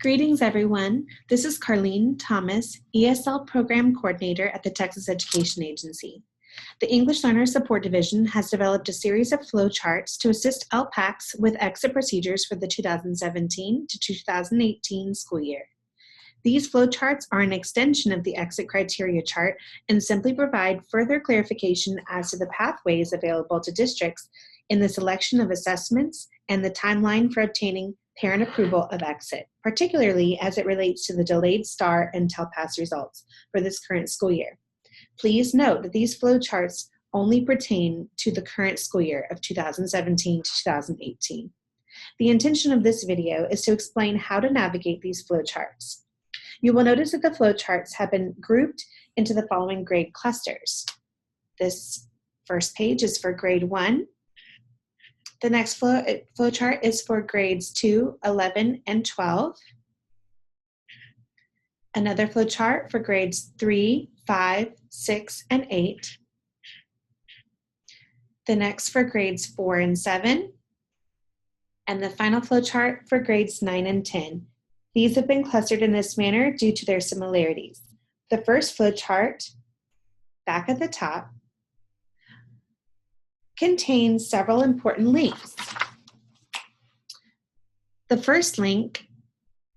Greetings, everyone. This is Carlene Thomas, ESL Program Coordinator at the Texas Education Agency. The English Learner Support Division has developed a series of flowcharts to assist LPACs with exit procedures for the 2017 to 2018 school year. These flowcharts are an extension of the exit criteria chart and simply provide further clarification as to the pathways available to districts in the selection of assessments and the timeline for obtaining parent approval of exit, particularly as it relates to the delayed STAR and TELPAS results for this current school year. Please note that these flowcharts only pertain to the current school year of 2017 to 2018. The intention of this video is to explain how to navigate these flowcharts. You will notice that the flowcharts have been grouped into the following grade clusters. This first page is for grade 1. The next flowchart is for grades 2, 11, and 12. Another flowchart for grades 3, 5, 6, and 8. The next for grades 4 and 7. And the final flowchart for grades 9 and 10. These have been clustered in this manner due to their similarities. The first flowchart, back at the top, contains several important links. The first link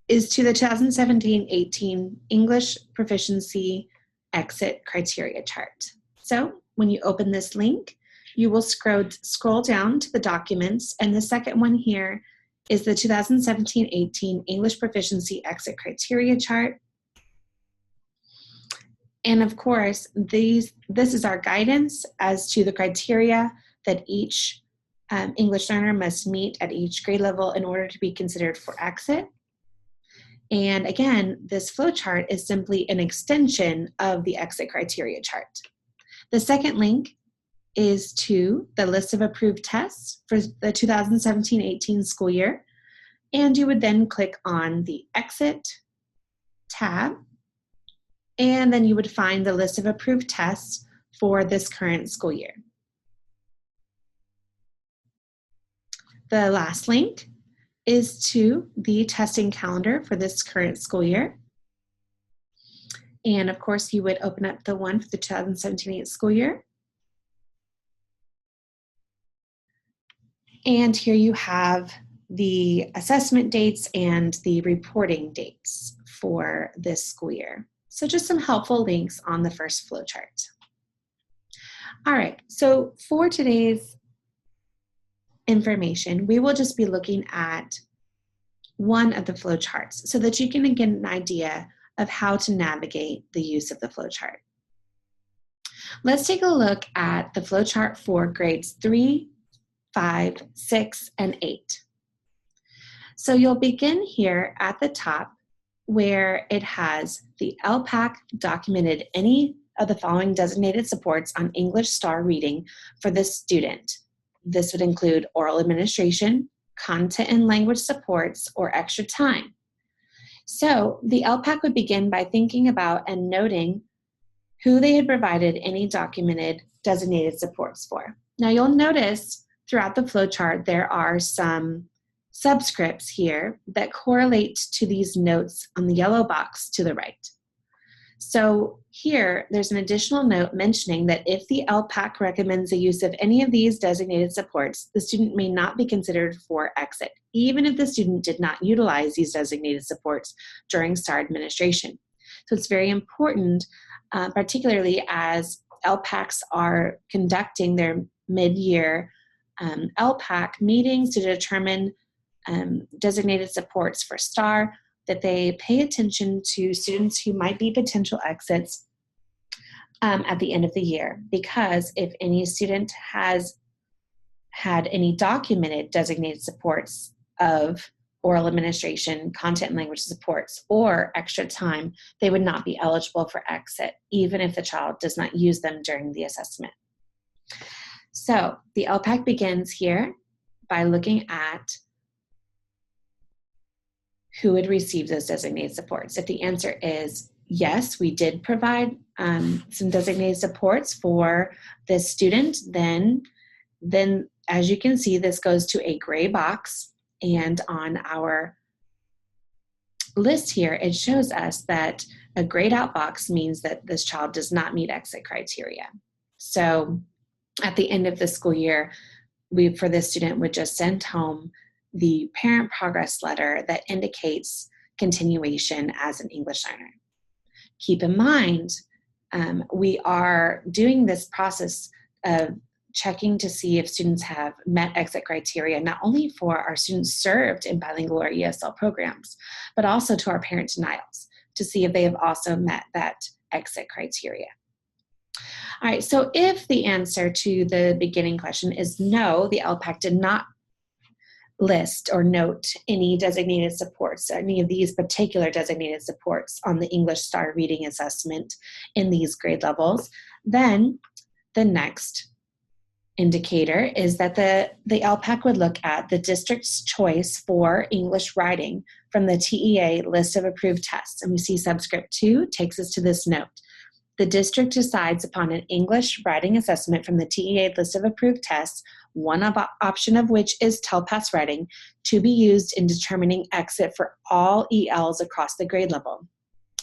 is to the 2017-18 English Proficiency Exit Criteria Chart. So when you open this link, you will scroll down to the documents, and the second one here is the 2017-18 English Proficiency Exit Criteria Chart. And of course, this is our guidance as to the criteria that each English learner must meet at each grade level in order to be considered for exit. And again, this flowchart is simply an extension of the exit criteria chart. The second link is to the list of approved tests for the 2017-18 school year. And you would then click on the exit tab, and then you would find the list of approved tests for this current school year. The last link is to the testing calendar for this current school year. And of course, you would open up the one for the 2017-18 school year. And here you have the assessment dates and the reporting dates for this school year. So just some helpful links on the first flowchart. All right, so for today's information, we will just be looking at one of the flowcharts so that you can get an idea of how to navigate the use of the flowchart. Let's take a look at the flowchart for grades 3, 5, 6, and 8. So you'll begin here at the top where it has the LPAC documented any of the following designated supports on English STAR reading for this student. This would include oral administration, content and language supports, or extra time. So the LPAC would begin by thinking about and noting who they had provided any documented designated supports for. Now you'll notice throughout the flowchart there are some subscripts here that correlate to these notes on the yellow box to the right. So here, there's an additional note mentioning that if the LPAC recommends the use of any of these designated supports, the student may not be considered for exit, even if the student did not utilize these designated supports during STAR administration. So it's very important, particularly as LPACs are conducting their mid-year LPAC meetings to determine designated supports for STAR, that they pay attention to students who might be potential exits at the end of the year, because if any student has had any documented designated supports of oral administration, content and language supports, or extra time, they would not be eligible for exit, even if the child does not use them during the assessment. So the LPAC begins here by looking at who would receive those designated supports. If the answer is yes, we did provide some designated supports for this student, then as you can see, this goes to a gray box, and on our list here, it shows us that a grayed out box means that this child does not meet exit criteria. So at the end of the school year, we, for this student, would just send home the parent progress letter that indicates continuation as an English learner. Keep in mind, we are doing this process of checking to see if students have met exit criteria, not only for our students served in bilingual or ESL programs, but also to our parent denials to see if they have also met that exit criteria. All right, so if the answer to the beginning question is no, the LPAC did not list or note any designated supports, any of these particular designated supports on the English STAR reading assessment in these grade levels, then the next indicator is that the LPAC would look at the district's choice for English writing from the TEA list of approved tests. And we see subscript 2 takes us to this note. The district decides upon an English writing assessment from the TEA list of approved tests, one option of which is TELPAS writing, to be used in determining exit for all ELs across the grade level.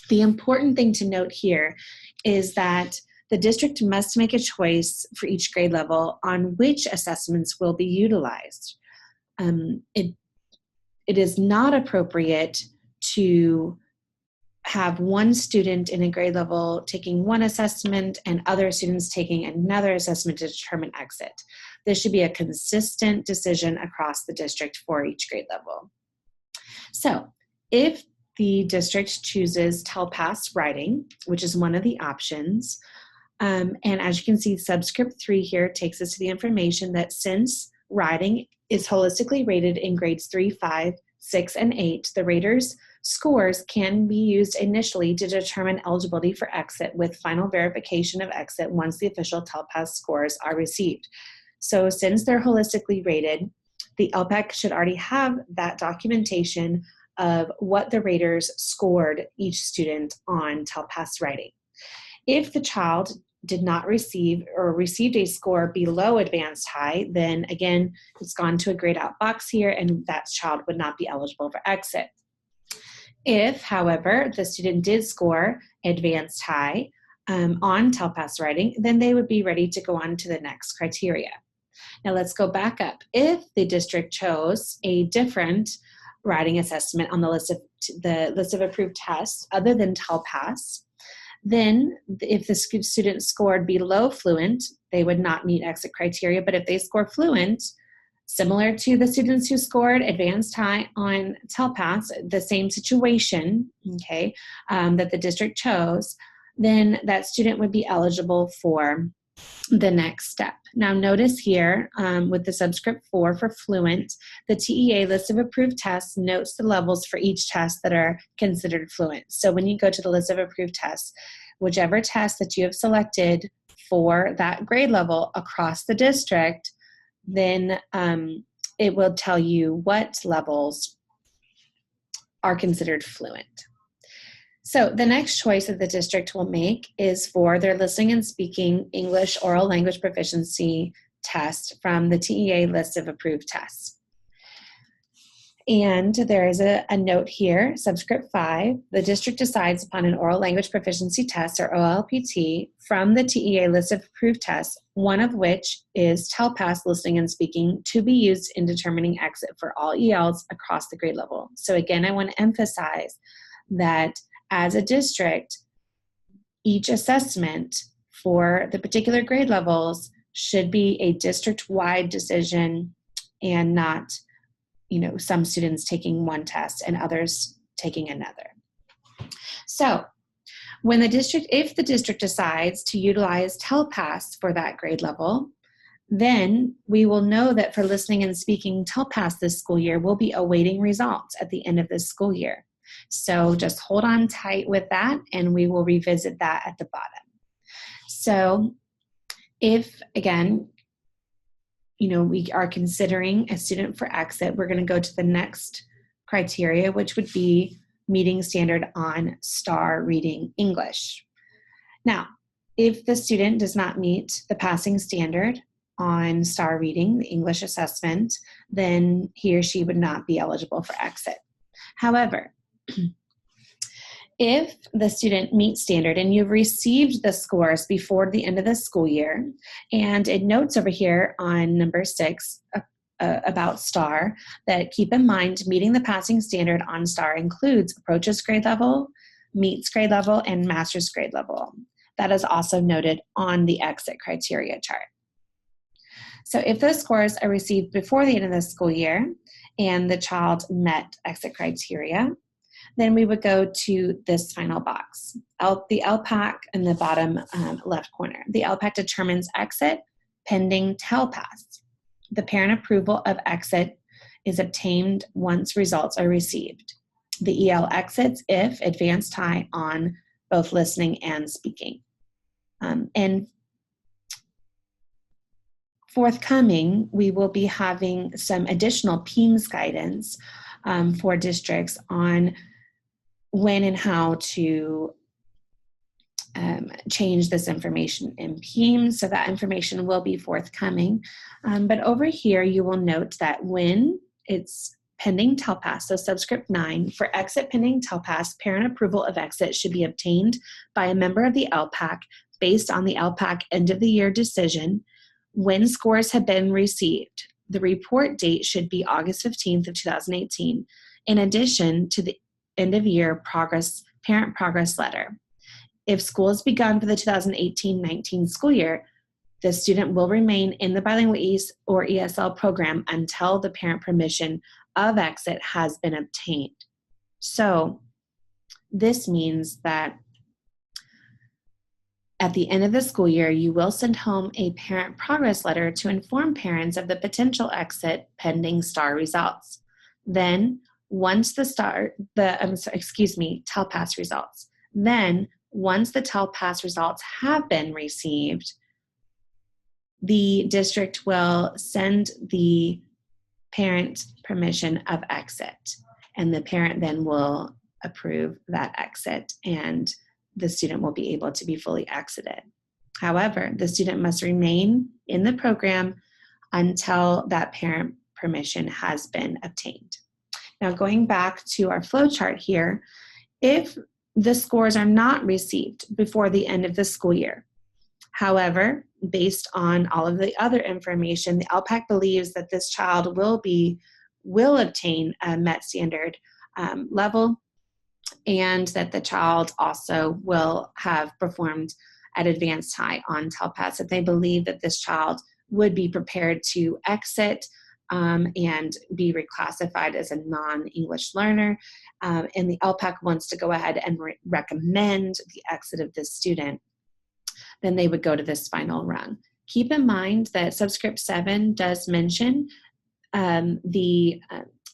The important thing to note here is that the district must make a choice for each grade level on which assessments will be utilized. It is not appropriate to have one student in a grade level taking one assessment and other students taking another assessment to determine exit. This should be a consistent decision across the district for each grade level. So if the district chooses TELPAS writing, which is one of the options, and as you can see, subscript 3 here takes us to the information that since writing is holistically rated in grades 3, 5, 6, and 8, the raters' scores can be used initially to determine eligibility for exit with final verification of exit once the official TELPAS scores are received. So since they're holistically rated, the LPAC should already have that documentation of what the raters scored each student on TELPAS writing. If the child did not receive or received a score below advanced high, then again, it's gone to a grayed out box here and that child would not be eligible for exit. If, however, the student did score advanced high on TELPAS writing, then they would be ready to go on to the next criteria. Now let's go back up. If the district chose a different writing assessment on the list of approved tests other than TELPAS, then if the student scored below fluent, they would not meet exit criteria. But if they score fluent, similar to the students who scored advanced high on TELPAS, the same situation, okay, that the district chose, then that student would be eligible for the next step. Now notice here with the subscript 4 for fluent, the TEA list of approved tests notes the levels for each test that are considered fluent. So when you go to the list of approved tests, whichever test that you have selected for that grade level across the district, then it will tell you what levels are considered fluent. So the next choice that the district will make is for their listening and speaking English oral language proficiency test from the TEA list of approved tests. And there is a note here, subscript 5, the district decides upon an oral language proficiency test, or OLPT, from the TEA list of approved tests, one of which is TELPAS listening and speaking, to be used in determining exit for all ELs across the grade level. So again, I want to emphasize that as a district, each assessment for the particular grade levels should be a district-wide decision and not, some students taking one test and others taking another. So if the district decides to utilize TELPAS for that grade level, then we will know that for listening and speaking TELPAS this school year, we'll be awaiting results at the end of this school year. So just hold on tight with that and we will revisit that at the bottom. So if, again, we are considering a student for exit, we're going to go to the next criteria, which would be meeting standard on STAR reading English. Now, if the student does not meet the passing standard on STAR reading, the English assessment, then he or she would not be eligible for exit. However, If the student meets standard and you've received the scores before the end of the school year, and it notes over here on number 6 about STAR that keep in mind meeting the passing standard on STAR includes approaches grade level, meets grade level, and master's grade level. That is also noted on the exit criteria chart. So if those scores are received before the end of the school year and the child met exit criteria, then we would go to this final box, the LPAC in the bottom left corner. The LPAC determines exit pending TELPAS. The parent approval of exit is obtained once results are received. The EL exits if advanced high on both listening and speaking. And forthcoming, we will be having some additional PEAMS guidance for districts on when and how to change this information in PEAMS. So that information will be forthcoming. But over here, you will note that when it's pending TELPAS, so subscript 9, for exit pending TELPAS, parent approval of exit should be obtained by a member of the LPAC based on the LPAC end of the year decision when scores have been received. The report date should be August 15th of 2018, in addition to the end of year parent progress letter. If school has begun for the 2018-19 school year, the student will remain in the bilingual East or ESL program until the parent permission of exit has been obtained. So this means that at the end of the school year, you will send home a parent progress letter to inform parents of the potential exit pending STAR results. Then, once TELPAS results. Then, once the TELPAS results have been received, the district will send the parent permission of exit, and the parent then will approve that exit, and the student will be able to be fully exited. However, the student must remain in the program until that parent permission has been obtained. Now, going back to our flow chart here, if the scores are not received before the end of the school year, however, based on all of the other information, the LPAC believes that this child will obtain a MET standard level, and that the child also will have performed at advanced high on TELPAS. If they believe that this child would be prepared to exit and be reclassified as a non-English learner, and the LPAC wants to go ahead and recommend the exit of this student, then they would go to this final rung. Keep in mind that subscript 7 does mention the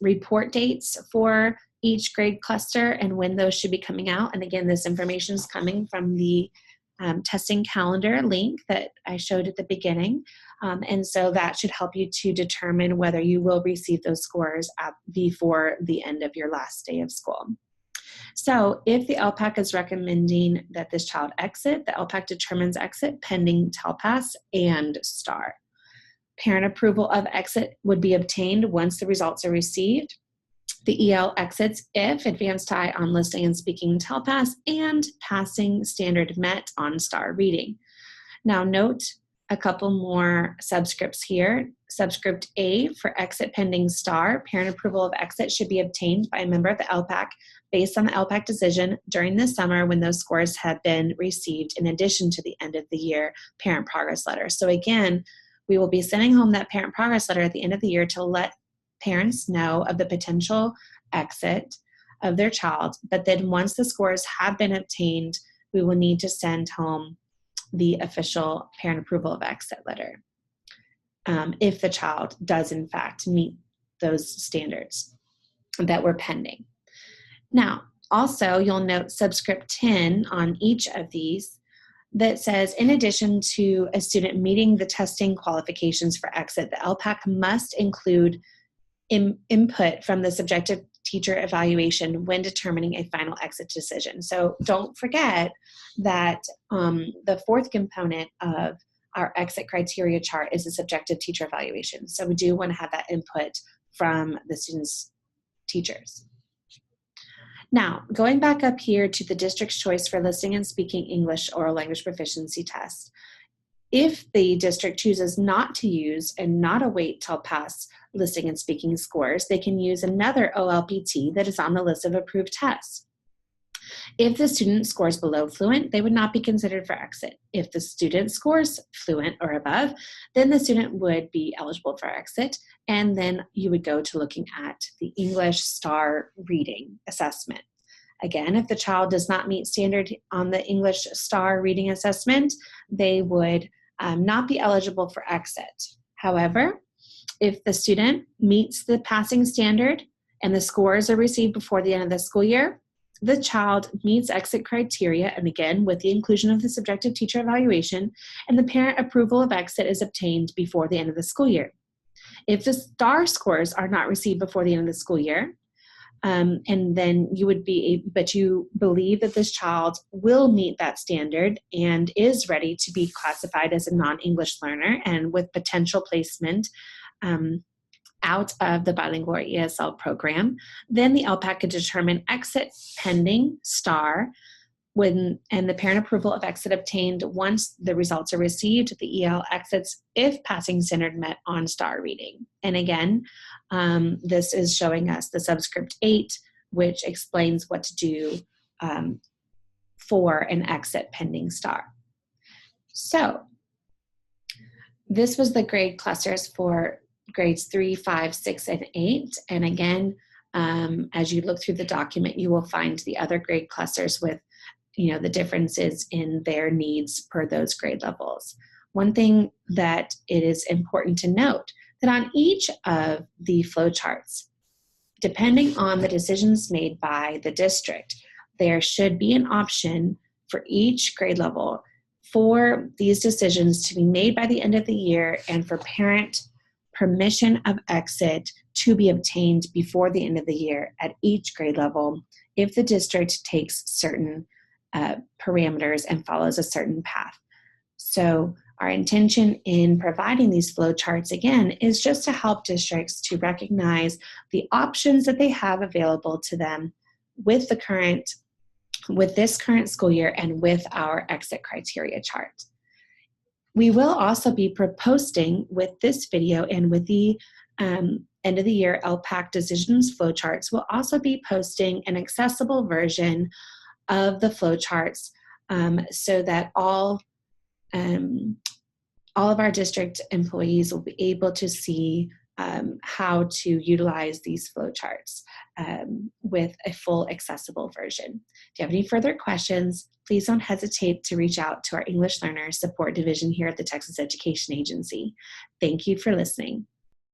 report dates for each grade cluster and when those should be coming out. And again, this information is coming from the testing calendar link that I showed at the beginning. And so that should help you to determine whether you will receive those scores before the end of your last day of school. So if the LPAC is recommending that this child exit, the LPAC determines exit pending TELPAS and STAR. Parent approval of exit would be obtained once the results are received. The EL exits if advanced high on listening and speaking TELPAS and passing standard MET on STAR reading. Now note a couple more subscripts here. Subscript A for exit pending STAR, parent approval of exit should be obtained by a member of the LPAC based on the LPAC decision during the summer when those scores have been received in addition to the end of the year parent progress letter. So again, we will be sending home that parent progress letter at the end of the year to let parents know of the potential exit of their child, but then once the scores have been obtained, we will need to send home the official parent approval of exit letter if the child does in fact meet those standards that were pending. Now, also you'll note subscript 10 on each of these that says, in addition to a student meeting the testing qualifications for exit, the LPAC must include input from the subjective teacher evaluation when determining a final exit decision. So don't forget that the fourth component of our exit criteria chart is a subjective teacher evaluation. So we do want to have that input from the students' teachers. Now, going back up here to the district's choice for listening and speaking English oral language proficiency test, if the district chooses not to use and not await till pass listening and speaking scores, they can use another OLPT that is on the list of approved tests. If the student scores below fluent, they would not be considered for exit. If the student scores fluent or above, then the student would be eligible for exit, and then you would go to looking at the English STAR reading assessment. Again, if the child does not meet standard on the English STAR reading assessment, they would not be eligible for exit. However, if the student meets the passing standard and the scores are received before the end of the school year, the child meets exit criteria, and again, with the inclusion of the subjective teacher evaluation, and the parent approval of exit is obtained before the end of the school year. If the STAR scores are not received before the end of the school year, and then you would be, but you believe that this child will meet that standard and is ready to be classified as a non-English learner and with potential placement out of the bilingual or ESL program, then the LPAC could determine exit pending STAR and the parent approval of exit obtained once the results are received. The EL exits if passing standard met on STAR reading. And again, this is showing us the subscript 8, which explains what to do for an exit pending STAR. So this was the grade clusters for grades 3, 5, 6, and 8. And again, as you look through the document, you will find the other grade clusters with the differences in their needs per those grade levels. One thing that it is important to note that on each of the flowcharts, depending on the decisions made by the district, there should be an option for each grade level for these decisions to be made by the end of the year and for parent permission of exit to be obtained before the end of the year at each grade level if the district takes certain parameters and follows a certain path. So our intention in providing these flowcharts, again, is just to help districts to recognize the options that they have available to them with this current school year and with our exit criteria chart. We will also be posting with this video and with the end of the year LPAC decisions flowcharts. We'll also be posting an accessible version of the flowcharts so that all of our district employees will be able to see how to utilize these flowcharts with a full accessible version. If you have any further questions, please don't hesitate to reach out to our English Learner Support Division here at the Texas Education Agency. Thank you for listening.